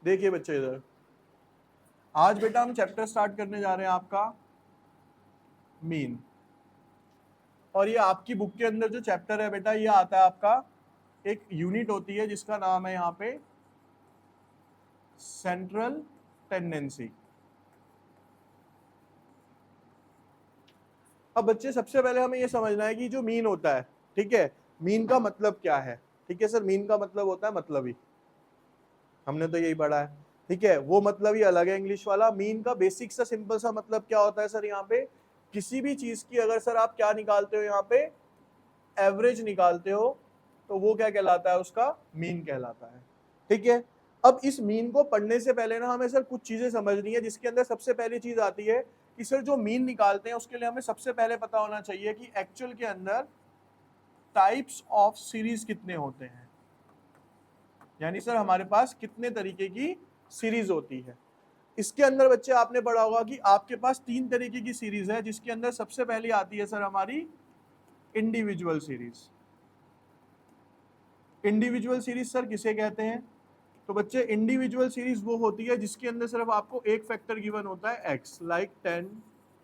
देखिए बच्चे इधर, आज बेटा हम चैप्टर स्टार्ट करने जा रहे हैं आपका मीन, और ये आपकी बुक के अंदर जो चैप्टर है बेटा, ये आता है आपका, एक यूनिट होती है जिसका नाम है यहाँ पे सेंट्रल टेंडेंसी। अब बच्चे सबसे पहले हमें ये समझना है कि जो मीन होता है, ठीक है, मीन का मतलब क्या है। ठीक है सर, मीन का मतलब होता है मतलब ही, हमने तो यही पढ़ा है, ठीक है। वो मतलब ही अलग है इंग्लिश वाला। मीन का बेसिक सा सिंपल सा मतलब क्या होता है सर, यहाँ पे किसी भी चीज की अगर सर आप क्या निकालते हो, यहाँ पे एवरेज निकालते हो, तो वो क्या कहलाता है, उसका मीन कहलाता है। ठीक है, अब इस मीन को पढ़ने से पहले ना हमें सर कुछ चीजें समझनी है, जिसके अंदर सबसे पहली चीज आती है कि सर जो मीन निकालते हैं उसके लिए हमें सबसे पहले पता होना चाहिए कि एक्चुअल के अंदर टाइप्स ऑफ सीरीज कितने होते हैं, यानी सर हमारे पास कितने तरीके की सीरीज होती है। इसके अंदर बच्चे आपने पढ़ा होगा कि आपके पास 3 तरीके की सीरीज है, जिसके अंदर सबसे पहली आती है सर हमारी individual series. Individual series sir किसे कहते हैं, तो बच्चे इंडिविजुअल सीरीज वो होती है जिसके अंदर सिर्फ आपको एक फैक्टर गिवन होता है x, लाइक 10,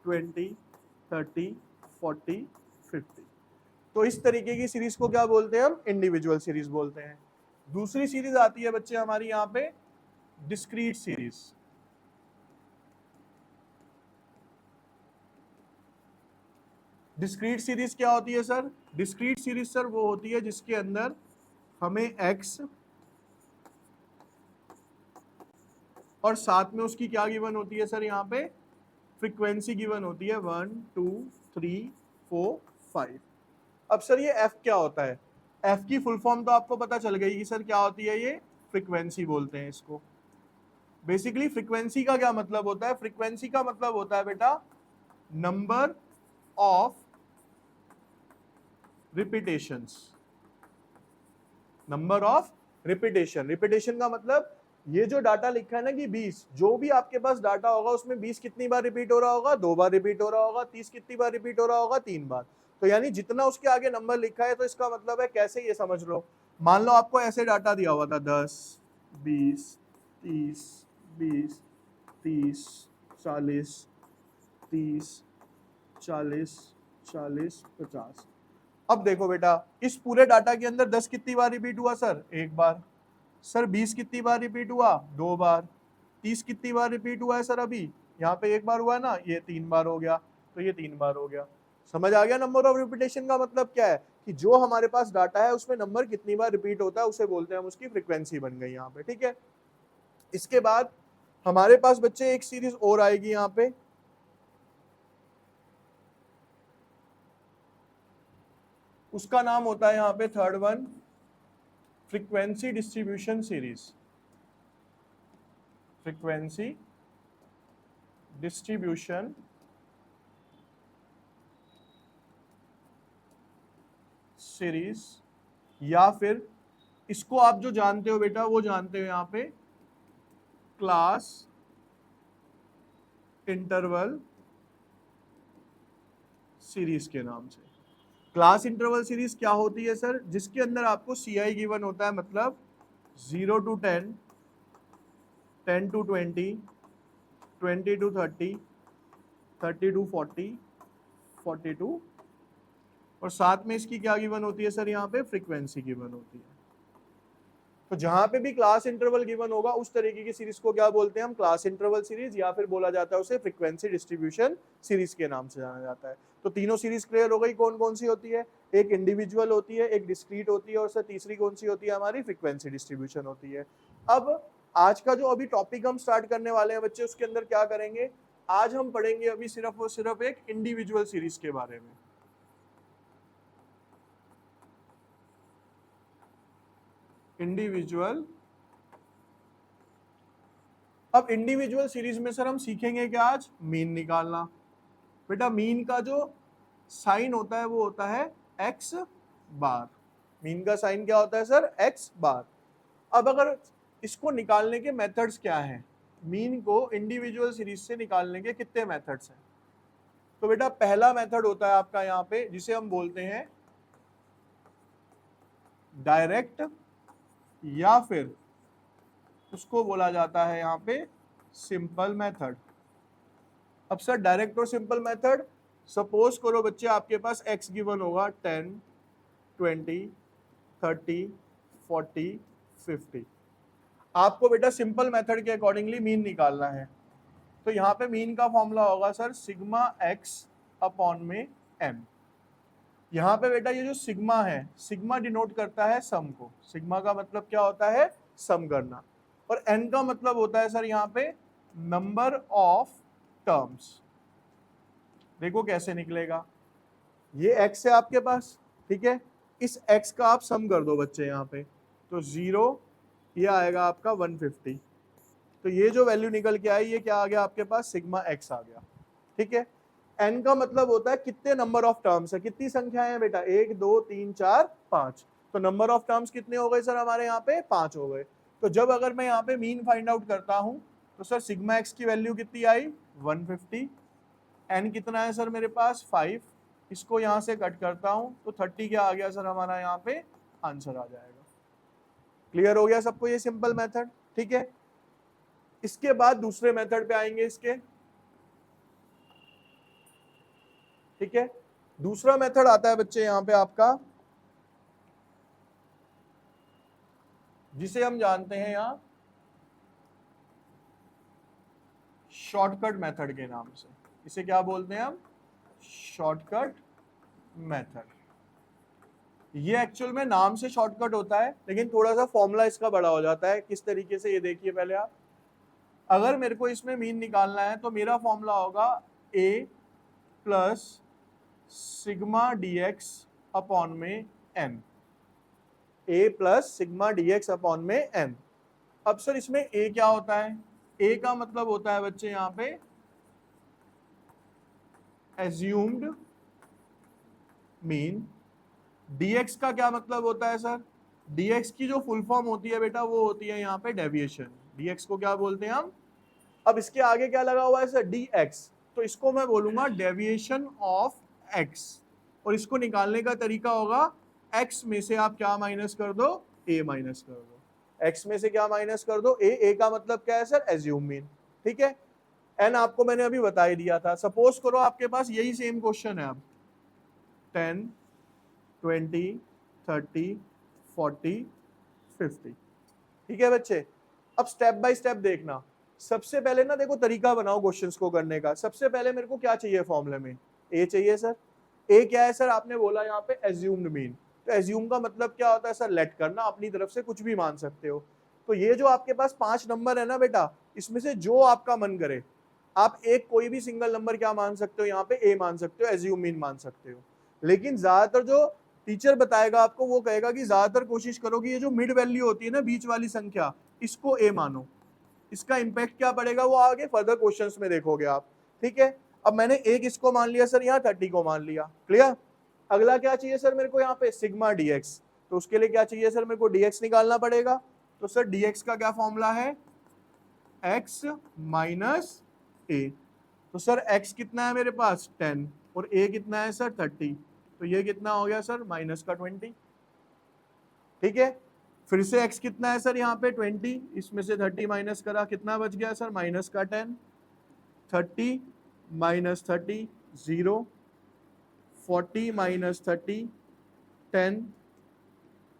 20, 30, 40, 50। तो इस तरीके की सीरीज को क्या बोलते हैं, हम इंडिविजुअल सीरीज बोलते हैं। दूसरी सीरीज आती है बच्चे हमारी यहाँ पे डिस्क्रीट सीरीज। डिस्क्रीट सीरीज क्या होती है सर, डिस्क्रीट सीरीज सर वो होती है जिसके अंदर हमें x और साथ में उसकी क्या गिवन होती है सर, यहाँ पे फ्रीक्वेंसी गिवन होती है 1, 2, 3, 4, 5। अब सर ये f क्या होता है, f की फुल फॉर्म तो आपको पता चल गई कि सर क्या होती है, ये फ्रीक्वेंसी बोलते हैं इसको। बेसिकली फ्रीक्वेंसी का क्या मतलब होता है, फ्रीक्वेंसी का मतलब होता है बेटा number of repetitions. Number of repetition, repetition का मतलब ये जो डाटा लिखा है ना कि 20, जो भी आपके पास डाटा होगा उसमें 20 कितनी बार रिपीट हो रहा होगा, 2 बार रिपीट हो रहा होगा। 30 कितनी बार रिपीट हो रहा होगा, 3 बार। तो यानी जितना उसके आगे नंबर लिखा है, तो इसका मतलब है कैसे, ये समझ लो। मान लो आपको ऐसे डाटा दिया हुआ था 10, 20, 30, 20, 30, 40, 30, 40, 40, 50। अब देखो बेटा, इस पूरे डाटा के अंदर 10 कितनी बार रिपीट हुआ सर, एक बार। सर 20 कितनी बार रिपीट हुआ, 2 बार। 30 कितनी बार रिपीट हुआ है सर, अभी यहाँ पे एक बार हुआ है ना, ये 3 बार हो गया, तो ये 3 बार हो गया। समझ आ गया नंबर ऑफ रिपीटेशन का मतलब क्या है, कि जो हमारे पास डाटा है उसमें नंबर कितनी बार रिपीट होता है, उसे बोलते हैं हम, उसकी फ्रीक्वेंसी बन गई यहाँ पे। ठीक है, इसके बाद हमारे पास बच्चे एक सीरीज और आएगी यहाँ पे, उसका नाम होता है यहाँ पे third one, frequency distribution series. Frequency distribution series, या फिर इसको आप जो जानते हो बेटा, वो जानते हो यहाँ पे क्लास इंटरवल सीरीज के नाम से। क्लास इंटरवल सीरीज क्या होती है सर, जिसके अंदर आपको CI गिवन होता है, मतलब 0 to 10, 10 to 20, 20 to 30, 30 to 40, 40 to, और साथ में इसकी क्या गिवन होती है सर, यहाँ पे फ्रीक्वेंसी गिवन होती है। तो जहां पे भी क्लास इंटरवल गिवन होगा उस तरीके की सीरीज को क्या बोलते हैं हम, क्लास इंटरवल सीरीज, या फिर बोला जाता है उसे फ्रीक्वेंसी डिस्ट्रीब्यूशन सीरीज के नाम से जाना जाता है। तो तीनों सीरीज क्लियर हो गई, कौन कौन सी होती है, एक इंडिविजुअल होती है, एक डिस्क्रीट होती है, और सर तीसरी कौन सी होती है, हमारी फ्रीक्वेंसी डिस्ट्रीब्यूशन होती है। अब आज का जो अभी टॉपिक हम स्टार्ट करने वाले हैं बच्चे, उसके अंदर क्या करेंगे, आज हम पढ़ेंगे अभी सिर्फ और सिर्फ एक इंडिविजुअल सीरीज के बारे में। इंडिविजुअल, अब इंडिविजुअल सीरीज में सर हम सीखेंगे क्या आज, मीन निकालना। बेटा मीन का जो साइन होता है वो होता है x बार। मीन का साइन क्या होता है सर, x बार। अब अगर इसको निकालने के मेथड्स क्या हैं, मीन को इंडिविजुअल सीरीज से निकालने के कितने मेथड्स हैं, तो बेटा पहला मेथड होता है आपका यहाँ पे, जिसे हम बोलते हैं डायरेक्ट या फिर उसको बोला जाता है यहाँ पे सिंपल मेथड। अब सर डायरेक्ट और सिंपल मेथड, सपोज करो बच्चे आपके पास x गिवन होगा 10, 20, 30, 40, 50। आपको बेटा सिंपल मेथड के अकॉर्डिंगली मीन निकालना है। तो यहाँ पे मीन का फॉर्मूला होगा सर सिग्मा x अपॉन में m। यहाँ पे बेटा ये जो सिग्मा है, सिग्मा डिनोट करता है सम को। सिग्मा का मतलब क्या होता है? सम करना। और n का मतलब होता है सर यहाँ पे नंबर ऑफ टर्म्स। देखो कैसे निकलेगा, ये x है आपके पास, ठीक है, इस x का आप सम कर दो बच्चे यहाँ पे, तो 0, ये आएगा आपका 150। तो ये जो वैल्यू निकल के आई, ये क्या आ गया आपके पास? सिग्मा x आ गया, ठीक है। n का मतलब होता है कितने नंबर ऑफ टर्म्स है, कितनी संख्याएं हैं बेटा, 1, 2, 3, 4, 5। तो नंबर ऑफ टर्म्स कितने हो गए सर हमारे यहाँ पे? 5 हो गए। तो जब अगर मैं यहाँ पे मीन फाइंड आउट करता हूँ तो सर सिग्मा x की वैल्यू कितनी आई? 150। n कितना है सर मेरे पास? 5। इसको यहाँ से कट करता हूँ तो 30 क्या आ गया सर हमारा यहाँ पे? आंसर आ जाएगा। क्लियर हो गया सबको ये सिंपल मेथड, ठीक है। इसके बाद दूसरे मेथड पे आएंगे इसके, ठीक है। दूसरा मेथड आता है बच्चे यहाँ पे आपका, जिसे हम जानते हैं यहाँ शॉर्टकट मेथड के नाम से। इसे क्या बोलते हैं हम? Shortcut method. ये एक्चुअल में नाम से शॉर्टकट होता है, लेकिन थोड़ा सा फॉर्मूला इसका बड़ा हो जाता है। किस तरीके से, ये देखिए पहले आप। अगर मेरे को इसमें मीन निकालना है तो मेरा फॉर्मूला होगा a plus sigma dx upon में m। a plus sigma dx upon में m। अब सर इसमें a क्या होता है? a का मतलब होता है बच्चे यहाँ पे एज्यूम्ड मीन। dx का क्या मतलब होता है सर? dx की जो फुल फॉर्म होती है बेटा वो होती है यहाँ पे डेविएशन। dx को क्या बोलते हैं हम? अब इसके आगे क्या लगा हुआ है सर? dx। तो इसको मैं बोलूंगा डेविएशन ऑफ x। और इसको निकालने का तरीका होगा x में से आप क्या माइनस कर दो? a माइनस कर दो। x में से क्या माइनस कर दो? a का मतलब क्या है सर? एज्यूम मीन, ठीक है। n आपको मैंने अभी बता ही दिया था। सपोज करो आपके पास यही सेम क्वेश्चन है, अब 10, 20, 30, 40, 50, ठीक है बच्चे। अब स्टेप बाय स्टेप देखना। सबसे पहले ना देखो तरीका बनाओ क्वेश्चंस को करने का। सबसे पहले मेरे को क्या चाहिए फॉर्मूले में? ए चाहिए सर। ए क्या है सर? आपने बोला यहाँ पे एज्यूम्ड मीन। तो एज्यूम का मतलब क्या होता है सर? लेट करना, अपनी तरफ से कुछ भी मान सकते हो। तो ये जो आपके पास 5 नंबर है ना बेटा, इसमें से जो आपका मन करे आप एक कोई भी सिंगल नंबर क्या मान सकते हो? यहाँ पे ए मान सकते हो, एज्यूम मीन मान सकते हो। लेकिन ज्यादातर जो टीचर बताएगा आपको वो कहेगा कि ज्यादातर कोशिश करो कि ये जो मिड वैल्यू होती है ना, बीच वाली संख्या, इसको ए मानो। इसका इंपैक्ट क्या पड़ेगा वो आगे फर्दर क्वेश्चंस में देखोगे आप, ठीक है। अब मैंने एक इसको मान लिया सर, यहाँ 30 को मान लिया, क्लियर। अगला क्या चाहिए सर मेरे को? यहाँ पे सिग्मा डीएक्स। तो उसके लिए क्या चाहिए सर? मेरे को डीएक्स निकालना पड़ेगा। तो सर डीएक्स का क्या फॉर्मूला है? एक्स माइनस ए। तो सर x कितना है मेरे पास? 10, और a कितना है सर? 30। तो ये कितना हो गया सर? माइनस का 20, ठीक है। फिर से x कितना है सर? यहाँ पे 20, इसमें से 30 माइनस करा, कितना बच गया सर? माइनस का 10। 30 माइनस 30 0, 40 माइनस 30 10,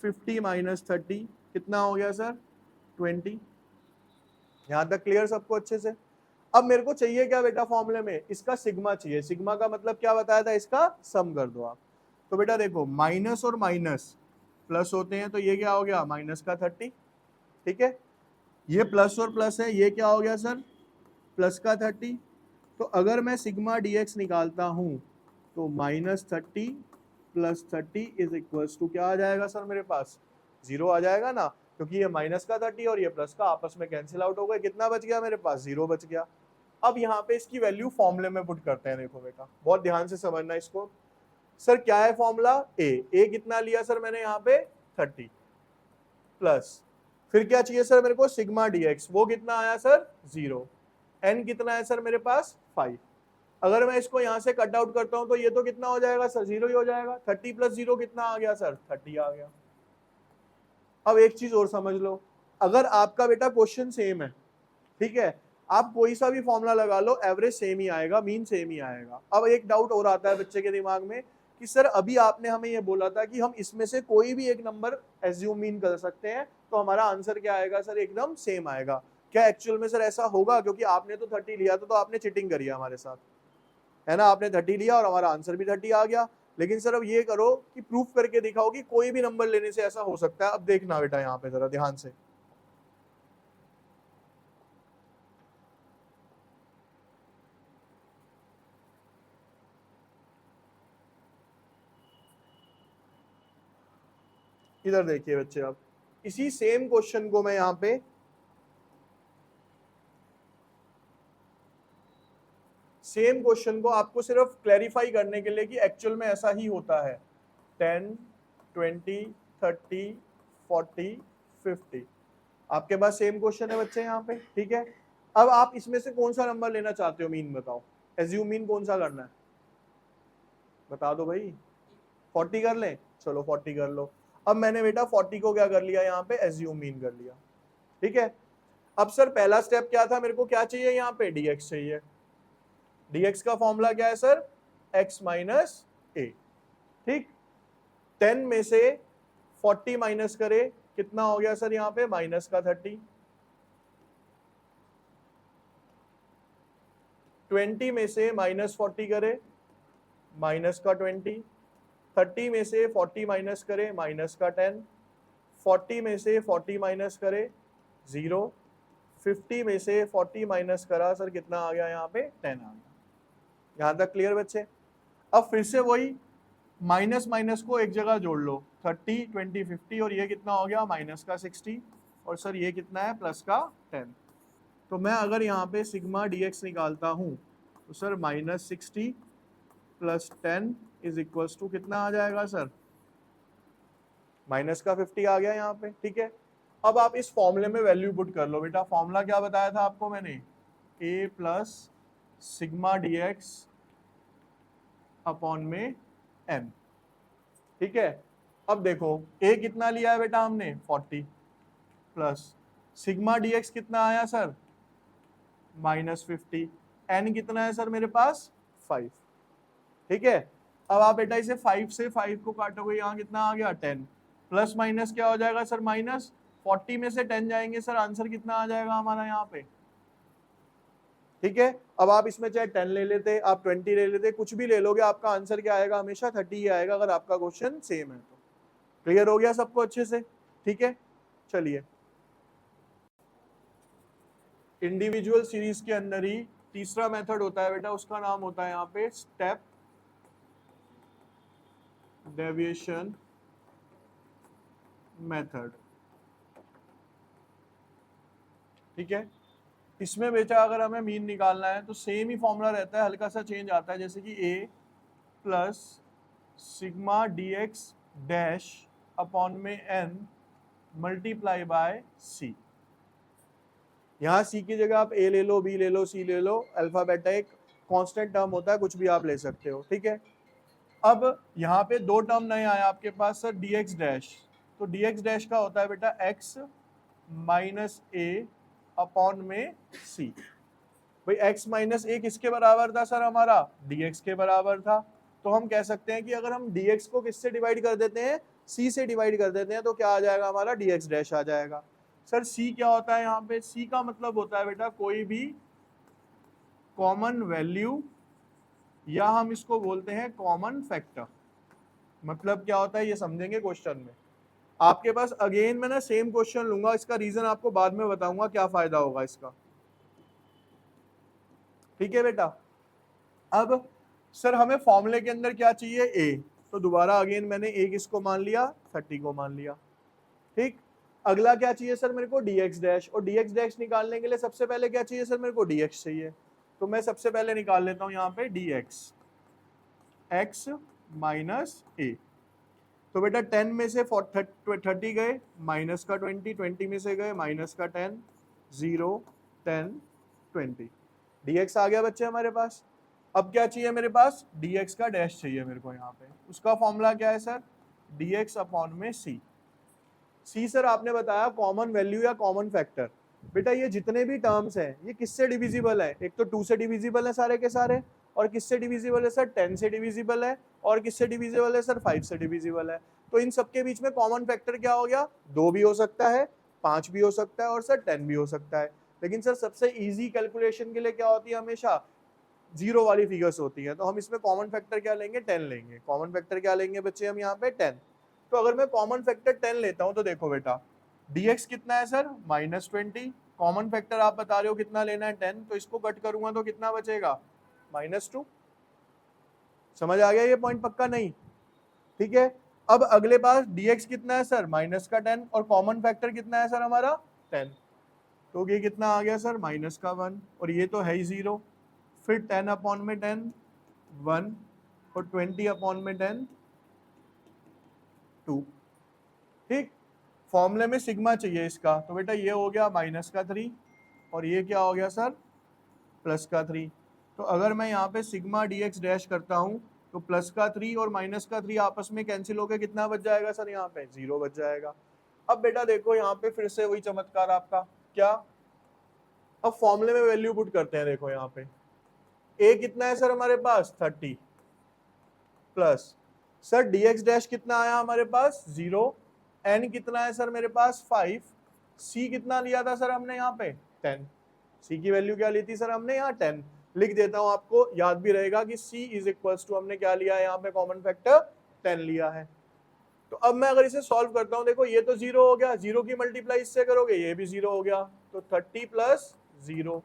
50 माइनस 30 कितना हो गया सर? 20। यहाँ तक क्लियर सबको अच्छे से? अब मेरे को चाहिए क्या बेटा फॉर्मूले में? इसका सिग्मा चाहिए। सिग्मा का मतलब क्या बताया था? इसका सम कर दो आप। तो बेटा देखो, माइनस और माइनस प्लस होते हैं, तो ये क्या हो गया? माइनस का 30, ठीक है। ये प्लस और प्लस है, ये क्या हो गया सर? प्लस का 30। तो अगर मैं सिग्मा डीएक्स निकालता हूं तो -30 प्लस 30 इज इक्वल टू क्या आ जाएगा सर मेरे पास? 0 आ जाएगा ना, क्योंकि ये माइनस का 30 और ये प्लस का आपस में कैंसिल आउट हो गए। कितना बच गया मेरे पास? 0 बच गया। अब यहाँ पे इसकी वैल्यू फॉर्मूले में पुट करते हैं। देखो बेटा बहुत ध्यान से समझना इसको। सर क्या है फॉर्मूला? ए कितना लिया सर मैंने यहाँ पे? 30 प्लस, फिर क्या चाहिए सर मेरे को? सिग्मा डीएक्स, वो कितना आया सर? 0। एन कितना है सर मेरे पास? 5। अगर मैं इसको यहाँ से कट आउट करता हूँ तो ये तो कितना हो जाएगा सर? 0 ही हो जाएगा। 30 प्लस 0 कितना आ गया सर? 30 आ गया। अब एक चीज और समझ लो, अगर आपका बेटा क्वेश्चन सेम है, ठीक है, आप कोई सा भी फॉर्मूला लगा लो, एवरेज सेम ही आएगा, मीन सेम ही आएगा। अब एक डाउट और आता है बच्चे के दिमाग में कि सर अभी आपने हमें ये बोला था कि हम इसमें से कोई भी एक नंबर एज्यूम मीन कर सकते हैं, तो हमारा आंसर क्या आएगा सर? एकदम सेम आएगा। क्या एक्चुअल में सर ऐसा होगा? क्योंकि आपने तो 30 लिया था, तो आपने चीटिंग करी हमारे साथ, है ना? आपने 30 लिया और हमारा आंसर भी 30 आ गया। लेकिन सर अब ये करो कि प्रूफ करके दिखाओ कि कोई भी नंबर लेने से ऐसा हो सकता है। अब देखना बेटा यहाँ पे जरा ध्यान से, इधर देखिए बच्चे। अब इसी सेम क्वेश्चन को मैं यहाँ पे सेम क्वेश्चन को आपको सिर्फ क्लैरिफाई करने के लिए कि एक्चुअल में ऐसा ही होता है। 10, 20, 30, 40, 50 आपके पास सेम क्वेश्चन है बच्चे यहाँ पे, ठीक है। अब आप इसमें से कौन सा नंबर लेना चाहते हो? मीन बताओ, एज्यूम मीन कौन सा करना है? बता दो भाई। 40 कर लें? चलो 40 कर लो। अब मैंने बेटा 40 को क्या कर लिया यहाँ पे? एज्यूम मीन कर लिया, ठीक है। अब सर पहला स्टेप क्या था? मेरे को क्या चाहिए यहाँ पे? dx चाहिए। dx का फॉर्मूला क्या है सर? x माइनस ए, ठीक। 10 में से 40 माइनस करे, कितना हो गया सर यहाँ पे? माइनस का 30। 20 में से माइनस 40 करे, माइनस का 20। 30 में से 40 माइनस करे, माइनस का 10। 40 में से 40 माइनस करे, 0। 50 में से 40 माइनस करा सर, कितना आ गया यहाँ पे? 10 आ गया। यहाँ तक क्लियर बच्चे? अब फिर से वही माइनस माइनस को एक जगह जोड़ लो, 30, 20, 50, और ये कितना हो गया? माइनस का 60, और सर ये कितना है? प्लस का 10। तो मैं अगर यहाँ पे सिग्मा dx निकालता हूँ तो sir minus 60 plus 10 is equals to कितना आ जाएगा सर? माइनस का 50 आ गया यहाँ पे, ठीक है। अब आप इस फॉर्मूले में वैल्यू पुट कर लो बेटा। फॉर्मूला क्या बताया था आपको मैंने? a plus sigma dx upon में m, ठीक है। अब देखो a कितना लिया है बेटा हमने? 40, प्लस सिग्मा dx कितना आया सर? माइनस 50। n कितना है सर मेरे पास? 5, ठीक है। अब आप बेटा इसे 5 से 5 को काटोगे, यहाँ कितना आ गया? 10। प्लस माइनस क्या हो जाएगा सर? माइनस। 40 में से 10 जाएंगे सर, आंसर कितना आ जाएगा हमारा यहाँ पे? ठीक है। अब आप इसमें चाहे 10 ले लेते, आप 20 ले लेते, कुछ भी ले लोगे, आपका आंसर क्या आएगा? हमेशा 30 ही आएगा, अगर आपका क्वेश्चन सेम है तो। क्लियर हो गया सबको अच्छे से? ठीक है, चलिए। इंडिविजुअल सीरीज के अंदर ही तीसरा मेथड होता है बेटा, उसका नाम होता है यहाँ पे स्टेप डेविएशन मेथड, ठीक है। इसमें बेटा अगर हमें मीन निकालना है तो सेम ही फॉर्मूला रहता है, हल्का सा चेंज आता है, जैसे कि a plus sigma dx dash upon में n मल्टीप्लाई बाय c। यहाँ c की जगह आप a ले लो, b ले लो, c ले लो, अल्फा बेटा एक कांस्टेंट टर्म होता है, कुछ भी आप ले सकते हो, ठीक है। अब यहाँ पे दो टर्म नए आए आपके पास सर, dx डैश। तो dx डैश का होता है बेटा x माइनस a अपॉन में c। भाई x माइनस a किसके बराबर था सर? हमारा dx के बराबर था। तो हम कह सकते हैं कि अगर हम dx को किससे डिवाइड कर देते हैं? c से डिवाइड कर देते हैं, तो क्या आ जाएगा हमारा? dx डैश आ जाएगा। सर c क्या होता है यहाँ पे? c का मतलब होता है बेटा कोई भी कॉमन वैल्यू, या हम इसको बोलते हैं कॉमन फैक्टर। मतलब क्या होता है ये समझेंगे क्वेश्चन में। आपके पास अगेन मैं ना सेम क्वेश्चन लूंगा, इसका रीजन आपको बाद में बताऊंगा क्या फायदा होगा इसका, ठीक है बेटा। अब सर हमें फॉर्मूले के अंदर क्या चाहिए? a, तो दोबारा अगेन मैंने a किसको मान लिया? 30 को मान लिया, ठीक। अगला क्या चाहिए सर मेरे को? dx डैश, और dx डैश निकालने के लिए सबसे पहले क्या चाहिए सर मेरे को? dx चाहिए। तो मैं सबसे पहले निकाल लेता हूं यहाँ पे dx, x माइनस a। तो बेटा 10 में से 30 गए, माइनस का 20, 20 में से गए माइनस का 10, 0, 10, 20, dx आ गया बच्चे हमारे पास। अब क्या चाहिए मेरे पास? dx का डैश चाहिए मेरे को यहाँ पे। उसका फॉर्मूला क्या है सर? dx अपॉन में c। सी सर आपने बताया कॉमन वैल्यू या कॉमन फैक्टर। बेटा ये जितने भी टर्म्स हैं ये किससे डिविजिबल है? एक तो 2 से डिविजिबल है सारे के सारे, और किससे डिविजिबल है सर? 10 से डिविजिबल है, और किससे डिविजिबल है सर? 5 से डिविजिबल है। तो इन सबके बीच में कॉमन फैक्टर क्या हो गया? 2 भी हो सकता है, 5 भी हो सकता है, और सर 10 भी हो सकता है। लेकिन सर सबसे इजी कैलकुलेशन के लिए क्या होती है? हमेशा जीरो वाली फिगर्स होती है। तो हम इसमें कॉमन फैक्टर क्या लेंगे? 10 लेंगे। कॉमन फैक्टर क्या लेंगे बच्चे हम यहाँ पे? 10। तो अगर मैं कॉमन फैक्टर 10 लेता हूँ तो देखो बेटा dx कितना है सर? -20। कॉमन फैक्टर आप बता रहे हो कितना लेना है? 10। तो इसको कट करूंगा तो कितना बचेगा? -2। समझ आ गया ये पॉइंट पक्का? नहीं, ठीक है। अब अगले पास dx कितना है सर? -10, और कॉमन फैक्टर कितना है सर हमारा? 10। तो ये कितना आ गया सर? -1, और ये तो है ही 0। फिर 10/10 1, और 20/10 2। ठीक, फॉर्मूले में सिग्मा चाहिए इसका, तो बेटा ये हो गया -3, और ये क्या हो गया सर? +3। तो अगर मैं यहाँ पे सिग्मा dx डैश करता हूँ तो +3 और -3 आपस में कैंसिल होकर कितना बच जाएगा सर? यहाँ पे 0 बच जाएगा। अब बेटा देखो यहाँ पे फिर से वही चमत्कार आपका, क्या? अब फॉर्मूले में वैल्यू पुट करते हैं। देखो यहाँ पे a कितना है सर हमारे पास? 30, प्लस सर dx डैश कितना आया हमारे पास? 0। n कितना है सर मेरे पास? 5। c कितना लिया था सर हमने यहाँ पे? 10। c की वैल्यू क्या ली थी सर हमने? यहाँ 10। लिख देता हूँ, आपको याद भी रहेगा कि c इज इक्वल्स टू हमने क्या लिया है यहाँ पे? कॉमन फैक्टर 10 लिया है। तो अब मैं अगर इसे सॉल्व करता हूँ, देखो ये तो 0 हो गया, 0 की मल्टीप्लाई इससे करोगे ये भी 0 हो गया, तो 30 + 0।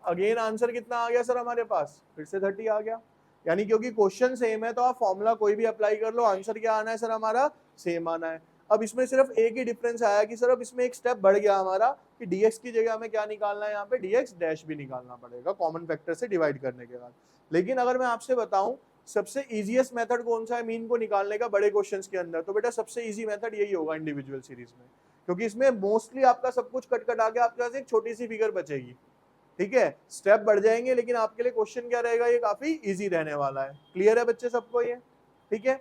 अगेन आंसर कितना आ गया सर हमारे पास? फिर से 30 आ गया। यानी क्योंकि क्वेश्चन सेम है तो आप फॉर्मूला कोई भी अप्लाई कर लो, आंसर क्या आना है सर हमारा? सेम आना है। अब इसमें सिर्फ एक ही डिफरेंस आया कि सर अब इसमें एक स्टेप बढ़ गया हमारा कि dx की जगह हमें क्या निकालना है? यहाँ पे dx डैश भी निकालना पड़ेगा कॉमन फैक्टर से डिवाइड करने के बाद। लेकिन अगर मैं आपसे बताऊं सबसे इजीएस्ट मेथड कौन सा है मीन को निकालने का बड़े क्वेश्चंस के अंदर, तो बेटा सबसे इजी मेथड यही होगा इंडिविजुअल सीरीज में, क्योंकि इसमें मोस्टली आपका सब कुछ कट कटा के आपके पास एक छोटी सी फिगर बचेगी। ठीक है, स्टेप बढ़ जाएंगे लेकिन आपके लिए क्वेश्चन क्या रहेगा? ये काफी इजी रहने वाला है। क्लियर है बच्चे सबको ये? ठीक है,